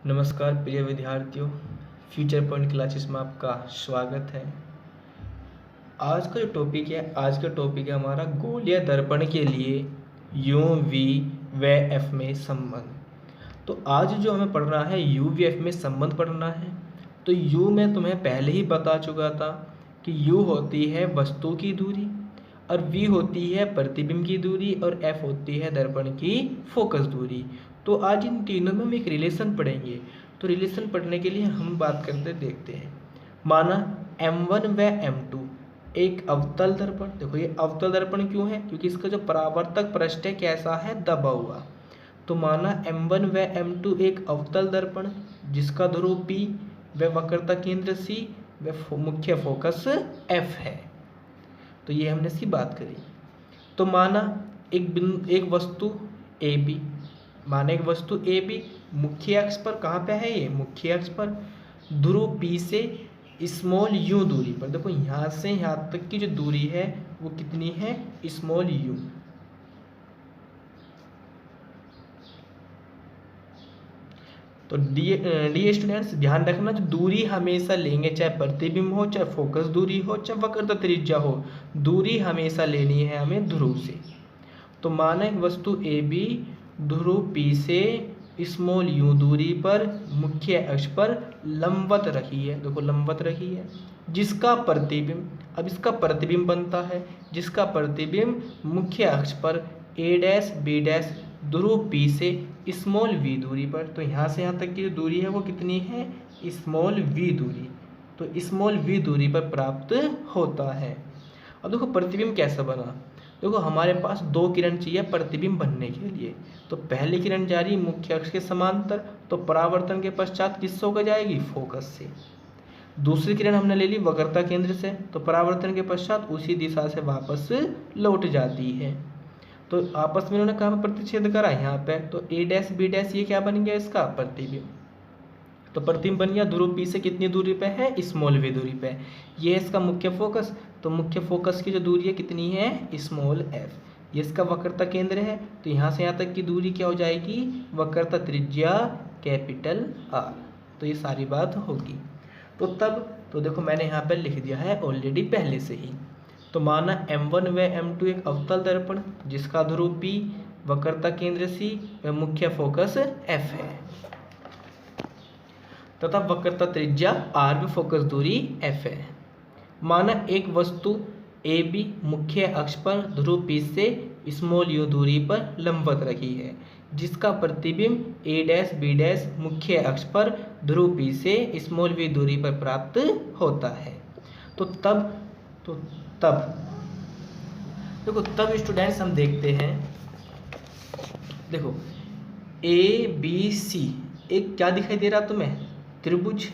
नमस्कार प्रिय विद्यार्थियों, फ्यूचर पॉइंट क्लासेस में आपका स्वागत है। आज का टॉपिक है हमारा गोलीय दर्पण के लिए यू वी व एफ में संबंध। तो आज जो हमें पढ़ना है यू वी एफ में संबंध पढ़ना है। तो यू में तुम्हें पहले ही बता चुका था कि यू होती है वस्तु की दूरी और वी होती है प्रतिबिंब की दूरी और एफ होती है दर्पण की फोकस दूरी। तो आज इन तीनों में हम एक रिलेशन पढ़ेंगे। तो रिलेशन पढ़ने के लिए हम बात करते देखते हैं। माना M1 व M2 एक अवतल दर्पण। देखो ये अवतल दर्पण क्यों है? क्योंकि इसका जो परावर्तक पृष्ठ है कैसा है? दबा हुआ। तो माना M1 व M2 एक अवतल दर्पण जिसका ध्रुव P व वक्रता केंद्र C व मुख्य फोकस F है। तो ये हमने इसकी बात करी। तो माना एक वस्तु AB, माना एक वस्तु AB मुख्य अक्ष पर कहाँ पे है? ये मुख्य अक्ष पर ध्रुव P से स्मॉल u दूरी पर। देखो यहाँ से यहाँ तक की जो दूरी है वो कितनी है? Small u। तो डी स्टूडेंट्स ध्यान रखना, जो दूरी हमेशा लेंगे, चाहे प्रतिबिंब हो, चाहे फोकस दूरी हो, चाहे वक्रता त्रिज्या हो, दूरी हमेशा लेनी है हमें ध्रुव से। तो माना एक वस्तु AB ध्रुव P से स्मॉल u दूरी पर मुख्य अक्ष पर लंबवत रखी है। देखो लंबवत रखी है, जिसका प्रतिबिंब, अब इसका प्रतिबिंब बनता है जिसका प्रतिबिंब मुख्य अक्ष पर A dash B dash Dhruv P से स्मॉल v दूरी पर। तो यहाँ से यहाँ तक की जो दूरी है वो कितनी है? स्मॉल v दूरी। तो स्मॉल v दूरी पर प्राप्त होता है। अब देखो प्रतिबिंब कैसा बना। देखो हमारे पास दो किरण चाहिए प्रतिबिंब बनने के लिए। तो पहली किरण जा रही मुख्य अक्ष के समांतर, तो परावर्तन के पश्चात किससे होकर जाएगी? फोकस से। दूसरी किरण हमने ले ली वक्रता केंद्र से, तो परावर्तन के पश्चात उसी दिशा से वापस लौट जाती है। तो आपस में इन्होंने कहाँ पर प्रतिच्छेद करा? यहाँ पे। तो A डैश B डैश ये क्या बन गया? इसका प्रतिबिंब। तो प्रतिबिंब बन गया ध्रुव P से कितनी दूरी पे है? स्मॉल v दूरी पे। ये है इसका मुख्य फोकस। तो मुख्य फोकस की जो दूरी है कितनी है? Small f। ये इसका वक्रता केंद्र है। तो यहाँ से यहाँ तक की दूरी क्या हो जाएगी? वक्रता त्रिज्या कैपिटल R। तो ये सारी बात होगी। तो देखो मैंने यहाँ पर लिख दिया है ऑलरेडी पहले से ही। तो माना M1 व M2 एक अवतल दर्पण जिसका ध्रुव P, वक्रता केंद्र C व मुख्य फोकस F है तथा वक्रता त्रिज्या R व फोकस दूरी F है। माना एक वस्तु AB मुख्य अक्ष पर ध्रुव P से स्मॉल u दूरी पर लंबवत रखी है जिसका प्रतिबिंब A डैश B डैश मुख्य अक्ष पर ध्रुव P से स्मॉल v दूरी पर प्राप्त होता है। तो तब स्टूडेंट्स हम देखते हैं। देखो ABC एक क्या दिखाई दे रहा तुम्हें? त्रिभुज।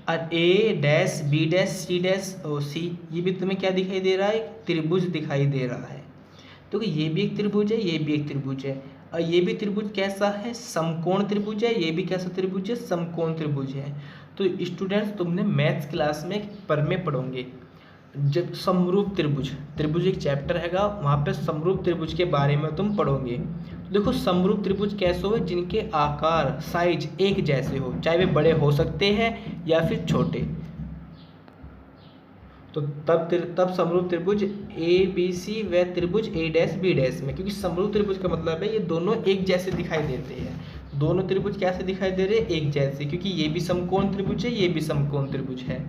और A dash B dash C dash और C ये भी तुम्हें क्या दिखाई दे रहा है? एक त्रिभुज दिखाई दे रहा है। तो ये भी एक त्रिभुज है, ये भी एक त्रिभुज है। और ये भी त्रिभुज कैसा है? समकोण त्रिभुज है। ये भी कैसा त्रिभुज है? समकोण त्रिभुज है। तो स्टूडेंट्स तुमने मैथ्स क्लास में प्रमेय पढ़ोगे, जब समरूप त्रिभुज एक चैप्टर हैगा, वहाँ पे समरूप त्रिभुज के बारे में तुम पढ़ोगे। तो देखो समरूप त्रिभुज कैसे हो? जिनके आकार साइज एक जैसे हो, चाहे वे बड़े हो सकते हैं या फिर छोटे। तो तब समरूप त्रिभुज ABC व त्रिभुज A डैश B डैश में, क्योंकि समरूप त्रिभुज का मतलब है ये दोनों एक जैसे दिखाई देते हैं। दोनों त्रिभुज कैसे दिखाई दे रहे हैं? एक जैसे, क्योंकि ये भी समकोण त्रिभुज है, ये भी समकोण त्रिभुज है।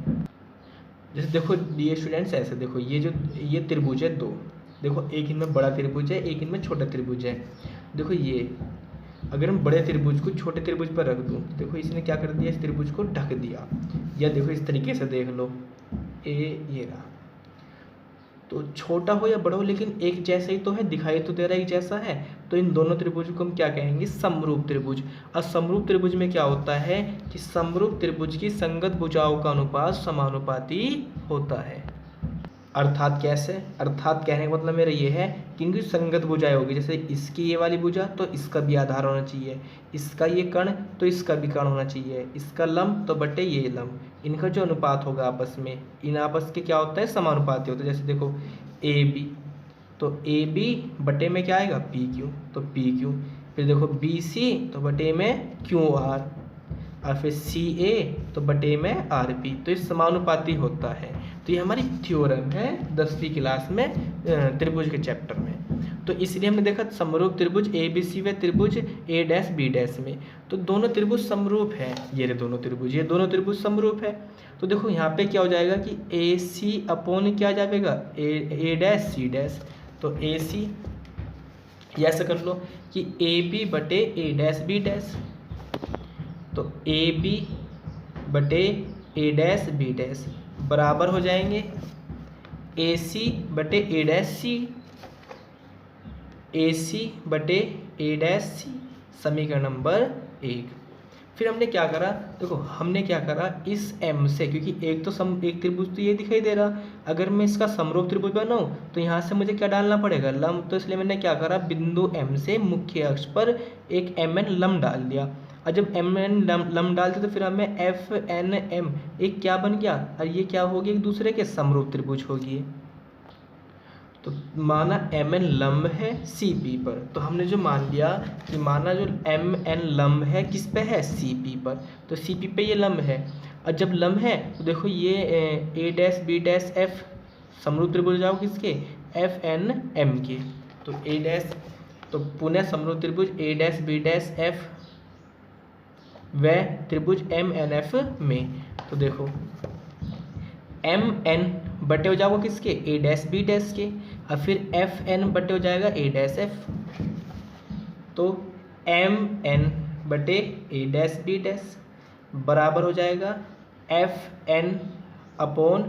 जैसे देखो ये स्टूडेंट्स ऐसे देखो, ये त्रिभुज है दो। देखो एक इनमें बड़ा त्रिभुज है, एक इनमें छोटा त्रिभुज है। देखो ये अगर हम बड़े त्रिभुज को छोटे त्रिभुज पर रख दूँ, देखो इसने क्या कर दिया? इस त्रिभुज को ढक दिया। या देखो इस तरीके से देख लो, ये रहा। तो छोटा हो या बड़ा हो लेकिन एक जैसा ही तो है, दिखाई तो दे रहा है एक जैसा है। तो इन दोनों त्रिभुज को हम क्या कहेंगे? समरूप त्रिभुज। और समरूप त्रिभुज में क्या होता है कि समरूप त्रिभुज की संगत भुजाओं का अनुपात समानुपाती होता है। अर्थात कैसे? अर्थात कहने का मतलब मेरा ये है कि इनकी संगत भुजाएं होगी। जैसे इसकी ये वाली भुजा तो इसका भी आधार होना चाहिए, इसका ये कर्ण तो इसका भी कर्ण होना चाहिए, इसका लंब तो बटे ये लंब। इनका जो अनुपात होगा आपस में, इन आपस के क्या होता है? समानुपाती होता है। जैसे देखो AB, तो AB बटे में क्या आएगा? PQ, तो PQ। फिर देखो BC तो बटे में QR, और फिर सी ए तो बटे में आर पी, तो ये समानुपाती होता है। तो ये हमारी थ्योरम है 10वीं क्लास में त्रिभुज के चैप्टर में। तो इसलिए हमने देखा समरूप त्रिभुज ए बी सी व त्रिभुज ए डैश बी डैश में, तो दोनों त्रिभुज समरूप है। ये दोनों त्रिभुज समरूप है। तो देखो यहाँ पे क्या हो जाएगा कि ए सी अपॉन क्या जाएगा ए डैश सी डैश, तो ए सी या ऐसा कर लो कि ए बी बटे ए डैश बी डैश, तो ए बी बटे ए डैश बी डैश बराबर हो जाएंगे ए सी बटे ए डैश सी, ए सी बटे ए डैश सी, समीकरण नंबर 1। फिर हमने क्या करा, देखो हमने क्या करा इस m से, क्योंकि एक त्रिभुज तो ये दिखाई दे रहा, अगर मैं इसका समरूप त्रिभुज बनाऊं तो यहाँ से मुझे क्या डालना पड़ेगा लंब, तो इसलिए मैंने क्या करा बिंदु m से मुख्य अक्ष पर एक mn लंब डाल दिया। और जब mn लंब डालते तो फिर हमें FNM एक क्या बन गया, और ये क्या हो गया एक दूसरे के समरूप त्रिभुज हो गए। तो माना mn लंब है CP पर, तो हमने जो मान लिया कि माना जो mn लंब है किस पे है CP पर, तो CP पे ये लंब है। और जब लंब है तो देखो ये A dash B dash F समरूप त्रिभुज जाओ किसके FNM के, तो A डैश तो पुनः समरूप त्रिभुज A dash B dash F व त्रिभुज MNF में। तो देखो MN बटे हो जाओगे किसके A डैश B डैश के, और फिर FN बटे हो जाएगा A डैश F, तो MN बटे A डैश B डैश बराबर हो जाएगा FN upon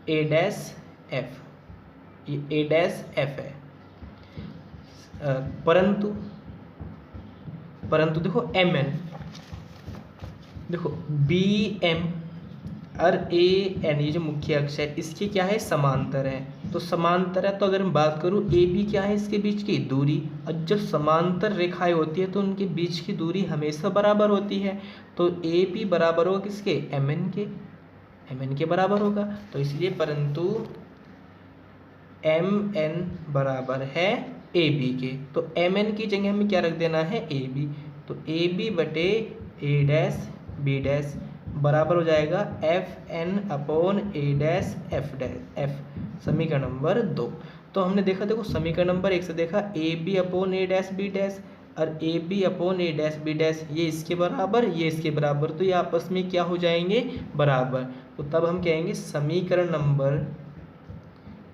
A dash F, ये A डैश F है। परंतु देखो MN, देखो BM और AN ये जो मुख्य अक्ष है इसके क्या है समांतर है, तो समांतर है तो अगर मैं बात करूँ AB क्या है इसके बीच की दूरी, और जब समांतर रेखाएं होती है तो उनके बीच की दूरी हमेशा बराबर होती है, तो AB बराबर होगा किसके MN के बराबर होगा। तो इसलिए परंतु MN बराबर है AB के, तो MN की जगह हमें क्या रख देना है AB, तो AB बटे A डैश B डैश बराबर हो जाएगा FN upon A dash F, समीकरण नंबर 2। तो हमने देखा देखो समीकरण नंबर 1 से देखा AB upon A dash B dash और AB upon A dash B dash ये इसके बराबर ये इसके बराबर, तो ये आपस में क्या हो जाएंगे बराबर। तो तब हम कहेंगे समीकरण नंबर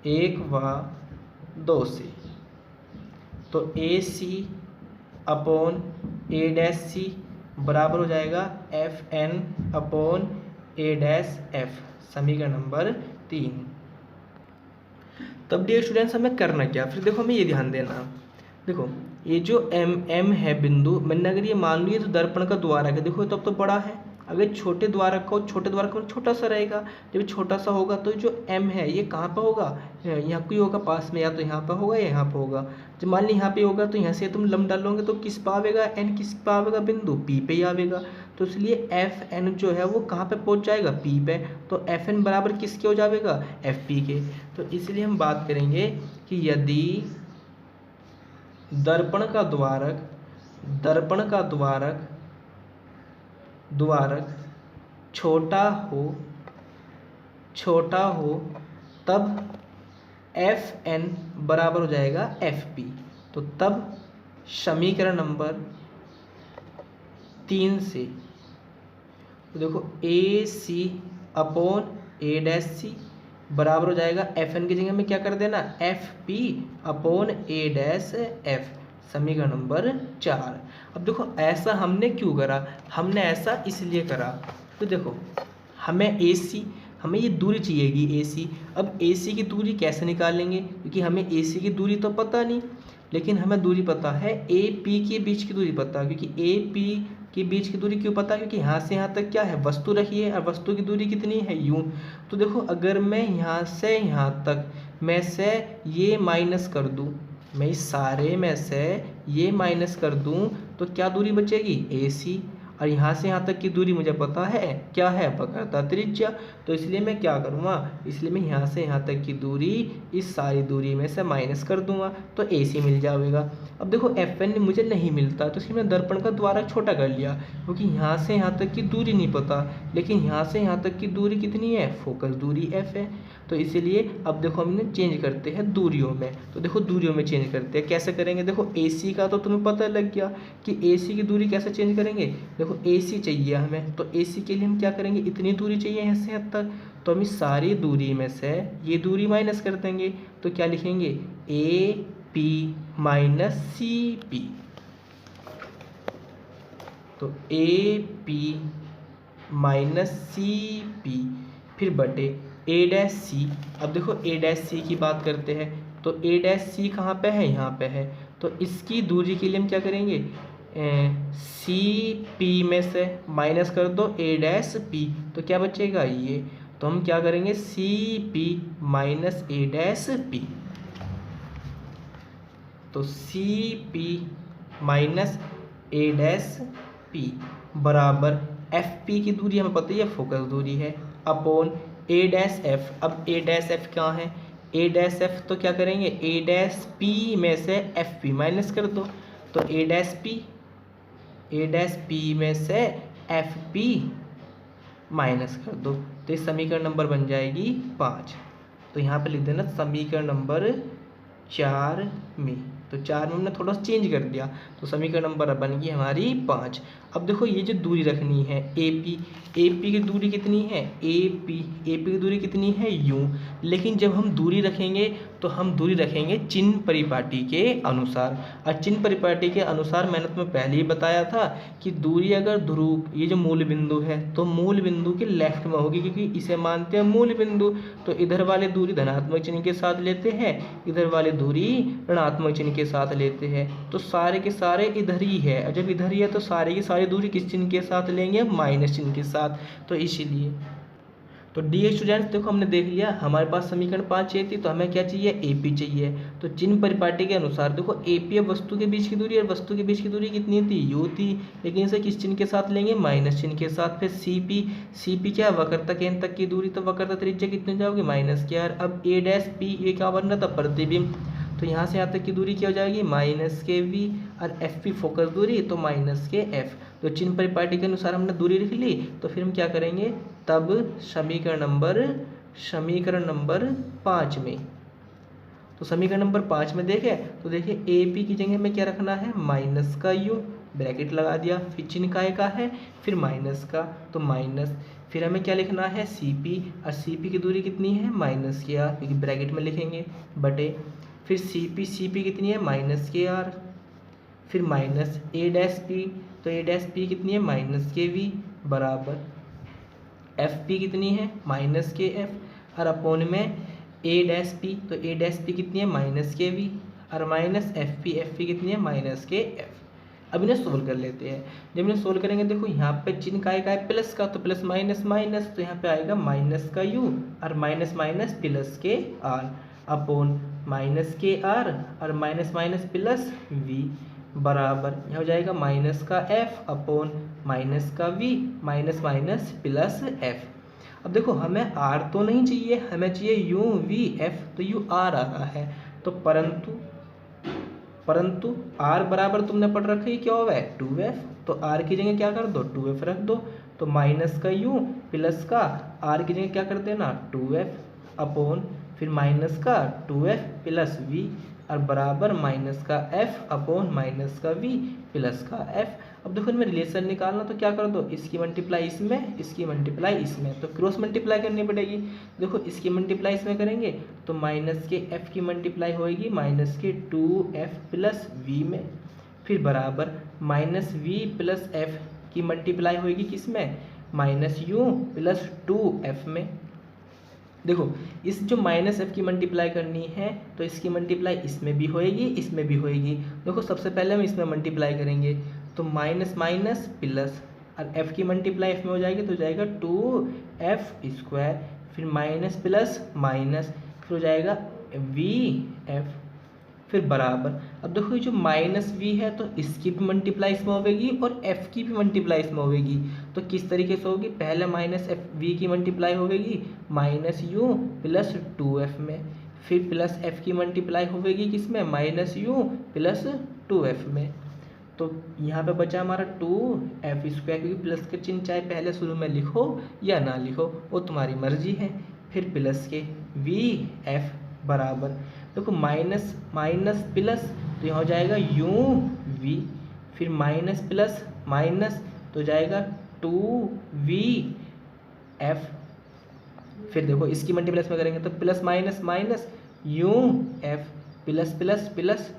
1 व 2 से, तो AC upon A dash C बराबर हो जाएगा FN upon A dash F, समीकरण नंबर 3। तब डियर स्टूडेंट्स हमें करना क्या, फिर देखो हमें ये ध्यान देना, देखो ये जो M है बिंदु, मैंने अगर ये मान लिया तो दर्पण का द्वारक है, देखो तब तो बड़ा है, अगर छोटे द्वारक का छोटा सा रहेगा, जब छोटा सा होगा तो जो M है ये कहाँ पर होगा, यहाँ कोई होगा पास में, या तो यहाँ पर होगा या यहाँ पर होगा। जब मान ली यहाँ पे होगा तो यहाँ से तुम लंब डालोगे तो किस पर आवेगा N किस पर आवेगा बिंदु P पे ही आवेगा, तो इसलिए FN जो है वो कहाँ पे पहुँच जाएगा P पे, तो FN बराबर किसके हो जाएगा FP के। तो इसलिए हम बात करेंगे कि यदि दर्पण का द्वारक छोटा हो तब FN बराबर हो जाएगा FP, तो तब समीकरण नंबर 3 से तो देखो AC upon A dash C बराबर हो जाएगा FN की जगह में क्या कर देना FP upon A dash F, समीकरण नंबर 4। अब देखो ऐसा हमने क्यों करा, हमने ऐसा इसलिए करा, तो देखो हमें ये दूरी चाहिएगी AC। अब AC की दूरी कैसे निकालेंगे, क्योंकि हमें AC की दूरी तो पता नहीं, लेकिन हमें दूरी पता है AP के बीच की दूरी पता है, क्योंकि AP के बीच की दूरी क्यों पता है, क्योंकि यहाँ से यहाँ तक क्या है वस्तु रखी है, और वस्तु की दूरी कितनी है यूँ। तो देखो अगर मैं यहाँ से यहाँ तक मैं से ये माइनस कर दूँ, मैं इस सारे में से ये माइनस कर दूँ तो क्या दूरी बचेगी AC, और यहाँ से यहाँ तक की दूरी मुझे पता है क्या है, वक्रता त्रिज्या। तो इसलिए मैं क्या करूँगा, इसलिए मैं यहाँ से यहाँ तक की दूरी इस सारी दूरी में से माइनस कर दूंगा तो AC मिल जाएगा। अब देखो FN मुझे नहीं मिलता तो इसलिए मैं दर्पण का द्वारा छोटा कर लिया, क्योंकि यहाँ से यहाँ तक की दूरी नहीं पता, लेकिन यहाँ से यहाँ तक की दूरी कितनी है, फोकस दूरी F है। तो इसीलिए अब देखो हम इन्हें चेंज करते हैं दूरियों में। तो देखो दूरियों में चेंज करते हैं, कैसे करेंगे, देखो AC का तो तुम्हें पता लग गया कि AC की दूरी कैसे चेंज करेंगे। देखो AC चाहिए हमें, तो AC के लिए हम क्या करेंगे, इतनी दूरी चाहिए यहाँ से यहाँ तक, तो हम इस सारी दूरी में से ये दूरी माइनस कर देंगे। तो क्या लिखेंगे, AP माइनस CP। तो AP माइनस CP फिर बटे A'(C). अब देखो A'(C) की बात करते हैं, तो A'(C) कहाँ पे है, यहाँ पे है। तो इसकी दूरी के लिए हम क्या करेंगे, CP में से माइनस कर दो A'(P), तो क्या बचेगा ये। तो हम क्या करेंगे, CP माइनस A'(P). तो CP माइनस A'(P) बराबर FP की दूरी हमें पता ही है, फोकस दूरी है, अपॉन A'(F). अब A'(F) क्या है, A'(F) तो क्या करेंगे, A'(P) में से FP माइनस कर दो, तो A'(P) में से FP माइनस कर दो, तो इस समीकरण नंबर बन जाएगी 5। तो यहाँ पे लिख देना समीकरण नंबर 4 में। तो 4 में हमने थोड़ा सा चेंज कर दिया, तो समीकरण नंबर बन गई हमारी 5। अब देखो ये जो दूरी रखनी है AP की दूरी कितनी है, AP की दूरी कितनी है U। लेकिन जब हम दूरी रखेंगे तो हम दूरी रखेंगे चिन्ह परिपाटी के अनुसार। और चिन्ह परिपाटी के अनुसार मैंने तुम्हें पहले ही बताया था कि दूरी अगर ध्रुव, ये जो मूल बिंदु है, तो मूल बिंदु के लेफ्ट में होगी, क्योंकि इसे मानते हैं मूल बिंदु। तो इधर वाली दूरी धनात्मक चिन्ह के साथ लेते हैं, इधर वाली दूरी ऋणात्मक चिन्ह के साथ लेते हैं। तो सारे के सारे इधर ही है, और जब इधर ही है तो सारे की सारी दूरी किस चिन्ह के साथ लेंगे, माइनस चिन्ह के साथ। तो इसीलिए तो डी स्टूडेंट्स देखो हमने देख लिया, हमारे पास समीकरण 5 चाहिए थी, तो हमें क्या चाहिए, AP चाहिए। तो चिन्ह परिपाटी के अनुसार देखो AP अब वस्तु के बीच की दूरी, और वस्तु के बीच की दूरी कितनी थी, U थी, लेकिन इसे किस चिन्ह के साथ लेंगे, माइनस चिन्ह के साथ। फिर CP क्या है, वक्रता केंद्र तक की दूरी, तो वक्रता त्रिज्या कितने जाओगे, -r। अब A'(P) ये क्या बन रहा था, प्रतिबिंब। तो यहाँ से यहाँ तक की दूरी क्या हो जाएगी, -v, और FP फोकस दूरी, तो -f। तो चिन्ह परिपाटी के अनुसार हमने दूरी लिख ली, तो फिर हम क्या करेंगे, तब समीकरण नंबर 5 में, तो समीकरण नंबर 5 में देखें तो देखिए AP की जगह में क्या रखना है, माइनस का U, ब्रैकेट लगा दिया, फिर चिन्ह का है, फिर माइनस का, तो माइनस, फिर हमें क्या लिखना है, CP, और CP की दूरी कितनी है, -r, क्योंकि ब्रैकेट में लिखेंगे, बटे फिर CP कितनी है, -r, फिर माइनस A'(P), तो A'(P) कितनी है, -kV, बराबर FP कितनी है, -kF, और अपोन में A'(P), तो A'(P) कितनी है, -kV, और माइनस FP कितनी है, -kF। अब इन्हें सोल्व कर लेते हैं। जब इन्हें सोल्व करेंगे देखो यहाँ पे चिन्ह का है प्लस का, तो प्लस माइनस माइनस, तो यहाँ पे आएगा माइनस का U और माइनस माइनस प्लस के R, अपॉन -kr और माइनस माइनस प्लस V, बराबर यहाँ हो जाएगा माइनस का F अपॉन माइनस का V, minus minus plus F। अब देखो हमें R तो नहीं चाहिए, हमें चाहिए UVF, तो UR आ रहा है, तो परंतु R बराबर तुमने पढ़ रखा है क्या होगा, 2F, तो R की जगह क्या कर दो, 2F रख दो, तो माइनस का U प्लस का R की जगह क्या कर देना, 2F अपॉन फिर माइनस का 2F प्लस V, और बराबर माइनस का F अपॉन माइनस का V प्लस का F। अब देखो इनमें रिलेशन निकालना, तो क्या कर दो, इसकी मल्टीप्लाई इसमें, इसकी मल्टीप्लाई इसमें, तो क्रॉस मल्टीप्लाई करनी पड़ेगी। देखो इसकी मल्टीप्लाई इसमें करेंगे तो माइनस के F की मल्टीप्लाई होएगी माइनस के 2F प्लस V में, फिर बराबर माइनस V प्लस F की मल्टीप्लाई होएगी किसमें, माइनस U प्लस 2F में। देखो इस जो माइनस F की मल्टीप्लाई करनी है तो इसकी मल्टीप्लाई इसमें भी होएगी, इसमें भी होएगी। देखो सबसे पहले हम इसमें मल्टीप्लाई करेंगे तो माइनस माइनस प्लस, और F की मल्टीप्लाई F में हो जाएगी तो हो जाएगा 2F², फिर माइनस प्लस माइनस, फिर हो जाएगा VF फिर बराबर। अब देखो ये जो माइनस वी है तो इसकी भी मल्टीप्लाई इसमें होगी और एफ की भी मल्टीप्लाई इसमें होगी। तो किस तरीके से होगी, पहले माइनस एफ वी की मल्टीप्लाई होगी माइनस यू प्लस 2f में, फिर प्लस एफ की मल्टीप्लाई होगी किसमें, माइनस यू प्लस 2f में। तो यहाँ पे बचा हमारा 2f स्क्वायर, क्योंकि प्लस के चिन्ह चाहे पहले शुरू में लिखो या ना लिखो वो तुम्हारी मर्जी है। फिर प्लस के वी एफ बराबर, देखो माइनस माइनस प्लस तो यहाँ हो जाएगा यू वी, फिर माइनस प्लस माइनस तो जाएगा 2v एफ, फिर देखो इसकी मल्टीप्लस में करेंगे तो plus minus minus u F plus plus plus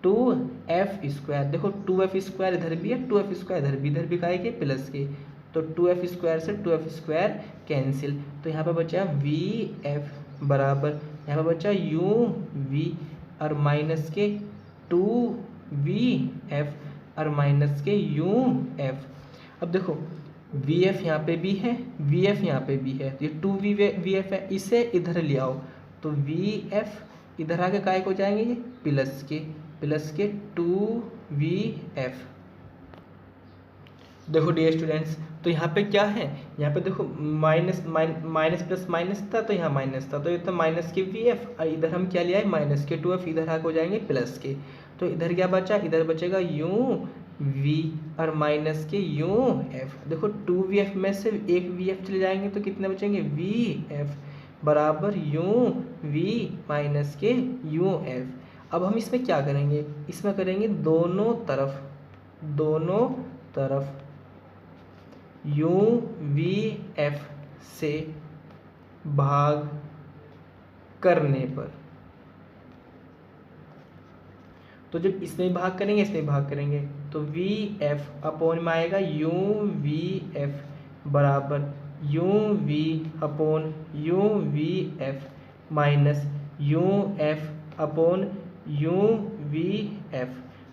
2f square. देखो 2f स्क्वायर इधर भी है, 2f स्क्वायर इधर भी का प्लस के, तो 2f स्क्वायर से 2f स्क्वायर कैंसिल। तो यहाँ पे बचा वी एफ बराबर, यहाँ पे बचा यू वी और माइनस के 2v एफ और माइनस के यू एफ। अब देखो वी एफ यहाँ पे भी है, वी एफ यहाँ पे भी है, तो ये 2v एफ है, इसे इधर ले आओ तो वी एफ इधर आके काय को जाएंगे ये प्लस के 2v एफ। देखो डियर स्टूडेंट्स, तो यहाँ पे क्या है, यहाँ पे देखो माइनस प्लस माइनस था तो यहाँ माइनस था, तो ये तो माइनस के वी एफ और इधर हम क्या ले आए माइनस के 2f, इधर आके हो जाएंगे प्लस के। तो इधर क्या बचा, इधर बचेगा यू वी और माइनस के यू एफ। देखो 2v में से एक वी एफ चले जाएंगे तो कितने बचेंगे, वी एफ बराबर यू वी माइनस के यू एफ। अब हम इसमें क्या करेंगे, इसमें करेंगे दोनों तरफ यू वी एफ से भाग करने पर, तो जब इसमें भाग करेंगे इसमें भाग करेंगे तो वी एफ अपॉन में आएगा यू वी एफ बराबर u v upon u v f minus u f upon u v f.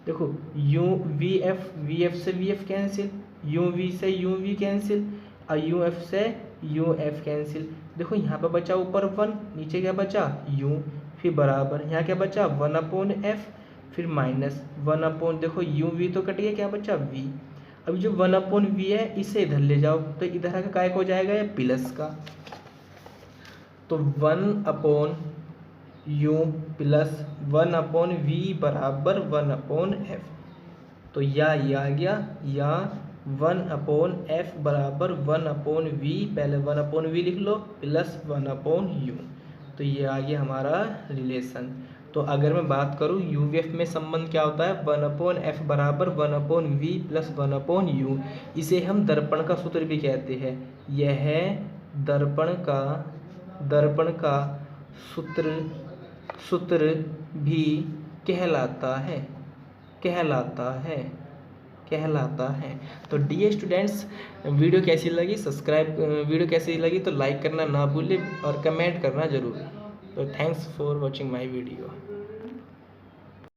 देखो यू वी एफ से v f cancel, u v से यू वी कैंसिल और यू एफ से u f cancel. देखो यहाँ पे बचा ऊपर 1, नीचे क्या बचा u, फिर बराबर यहाँ क्या बचा 1 अपॉन एफ, फिर माइनस 1 अपॉन, देखो यू वी तो कट गया, क्या बचा v। अब जो 1 अपॉन वी है इसे इधर ले जाओ तो इधर आकर काय हो जाएगा ये प्लस का, तो 1 upon u plus 1 upon v बराबर 1 अपॉन एफ। तो या ये आ गया, या 1 अपॉन एफ बराबर 1 अपॉन वी, पहले 1 अपॉन वी लिख लो प्लस 1 अपॉन यू। तो ये आ गया हमारा रिलेशन। तो अगर मैं बात करूँ यू वी एफ में संबंध क्या होता है, 1 अपॉन एफ बराबर 1 upon v plus 1 upon u. इसे हम दर्पण का सूत्र भी कहते हैं, यह दर्पण का सूत्र भी कहलाता है। तो डियर स्टूडेंट्स, वीडियो कैसी लगी तो लाइक करना ना भूलें और कमेंट करना जरूर। तो thanks for watching my video.